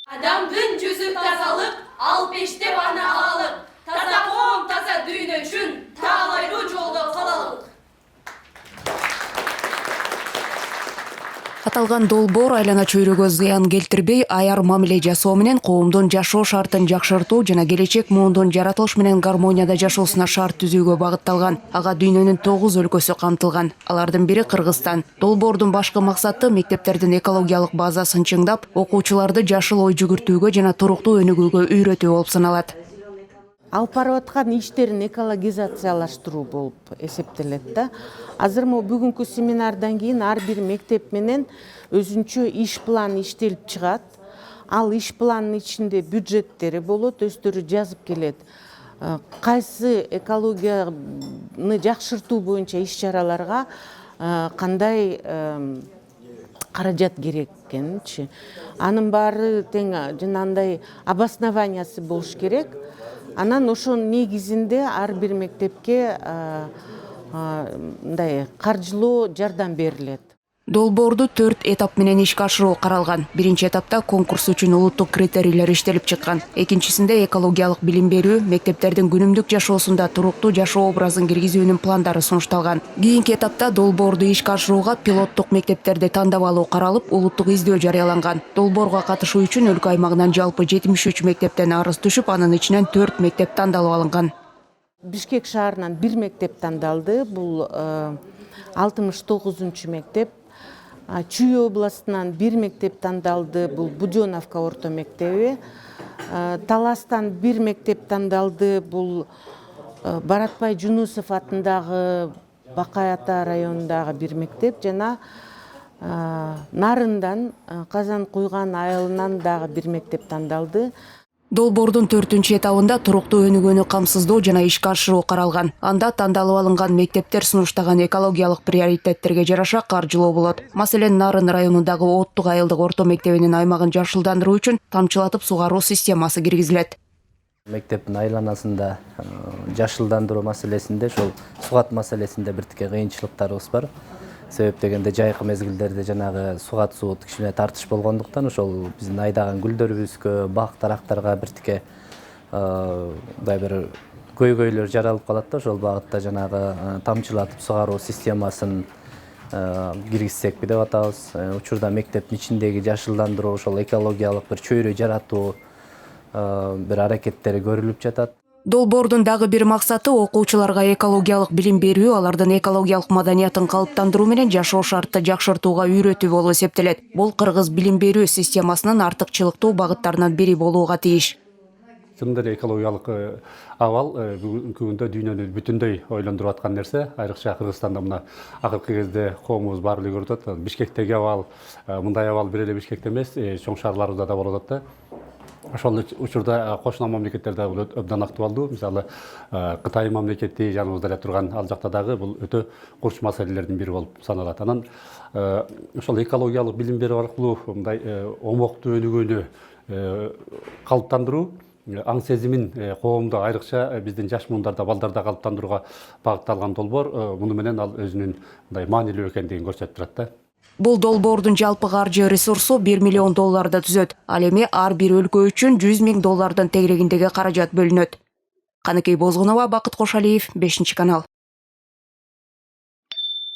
Adamdın cüzü tazalık, al peşte bana alıp, taza qoğum taza düğüne üçün, tağlayru jolda kalalım. Аталган долбоор айлана чөйрөгө зыян келтирбей, аяр мамиле жасоо менен коомдун жашоо шартын жакшыртуу жана келечек муундун жаратылыш менен гармонияда жашоосуна шарт түзүүгө багытталган. Ага дүйнөнүн 9 өлкөсү камтылган. Алардын бири Кыргызстан. Долбоордун башкы максаты мектептердин экологиялык базасын чыңдап, окуучуларды жашыл ой жүгүртүүгө жана туруктуу өнүгүүгө үйрөтүү болуп саналат. Алып барып аткан иштерин экологизациялаштыруу болуп эсептелет да. Азыр бүгүнкү семинардан кийин ар бир мектеп менен өзүнчө иш план иштелип чыгат. Ал иш пландын ичинде бюджеттери болот, өздөрү жазып келет. Кайсы экологияны жакшыртуу боюнча иш чараларга кандай каражат керек экенинчи. Анын баары тең жанагындай обоснованиясы болуш керек. Анан ошонун негизинде ар бир мектепке каржылоо жардам берилет. Долбоорду 4 этап менен ишке ашыруу каралган. Биринчи этапта конкурс үчүн улуттук критерийлер иштелип чыккан. Экинчисинде экологиялык билим берүү, мектептердин күнүмдүк жашоосунда туруктуу жашоо образын киргизүүнүн пландары сунушталган. Кийинки этапта долбоорду ишке ашырууга пилоттук мектептерди тандап алуу каралып, улуттук издөө жарыяланган. Долбоорго катышуу үчүн өлкө аймагынан жалпы 73 мектептен арыз түшүп, анын ичинен 4 мектеп тандалып алынган. Бишкек шаарынан 1 мектеп тандалды. Бул 69-чу мектеп. Чүй областынан 1 мектеп тандалды, бул Будёновка орто мектеби. Таластан 1 мектеп тандалды, бул Баратбай Жунусов атындагы Бакай Ата районундагы 1 мектеп, жана Нарындан, Казан Куйган айылынан дагы 1 мектеп тандалды. Долбоордун 4-чү этабында туруктуу өнүгүүнү камсыздоо жана ишке ашыруу каралган. Анда тандалып алынган мектептер сунуштаган экологиялык приоритеттерге жараша каржылоо болот. Маселен, Нарын районундагы Оттук айылдык орто мектебинин аймагын жашылдандыруу үчүн тамчылатып сугаруу системасы киргизилет. Мектептин айланасында жашылдандыруу маселесинде, ошол сугат маселесинде биртике кыйынчылыктарыбыз бар. Себеп дегенде жайкы мезгилдерде жанагы сугат суу кичине тартыш болгондуктан ошол биздин айдаган гүлдөрүбүзгө, бак дарактарга биртике бир көйгөйлөр жаралып калат да, ошол багытта жанагы тамчылатып сугаруу системасын киргизсекпи деп атабыз. Учурда мектептин ичиндеги жашылдандыруу, ошол экологиялык бир чөйрө жаратуу бир аракеттери көрүлүп жатат. Долбоордун дагы бир максаты окуучуларга экологиялык билим берүү, алардын экологиялык маданиятын калыптандыруу менен жашоо шартты жакшыртууга үйрөтүү болуп эсептелет. Бул кыргыз билим берүү системасынын артыкчылыктуу багыттарынан бири болууга тийиш. Чындыр экологиялык абал бүгүнкү күндө дүйнөнү бүтүндөй ойлондуруп аткан нерсе. Айрыкча Кыргызстанда мына акыркы кезде коомубуз баары эле көрүп атат. Бишкектеги абал, мындай абал бир эле Бишкекте эмес, чоң шаарларда да болуп атат да. Ошол учурда кошуна мамлекеттерде бул абдан актуалдуу. Мисалы, Кытай мамлекети жаныбызда эле турган ал жакта дагы бул өтө курч маселелердин бири болуп саналат. Анан ошол экологиялык билим берүү аркылуу мындай омоктуу өнүгүүнү калыптандыруу, аң сезимин коомдо, айрыкча биздин жаш муундарда, балдарда калыптандырууга багытталган долбоор. Муну менен ал өзүнүн мындай маанилүү экендигин көрсөтүп турат да. Бул долбоордун жалпы каржы ресурсу $1 миллион түзөт. Ал эми ар бир өлкө үчүн $100 000 тегерегиндеги каражат бөлүнөт. Каныкей Бозгунова, Бакыт Кошалиев, 5 канал.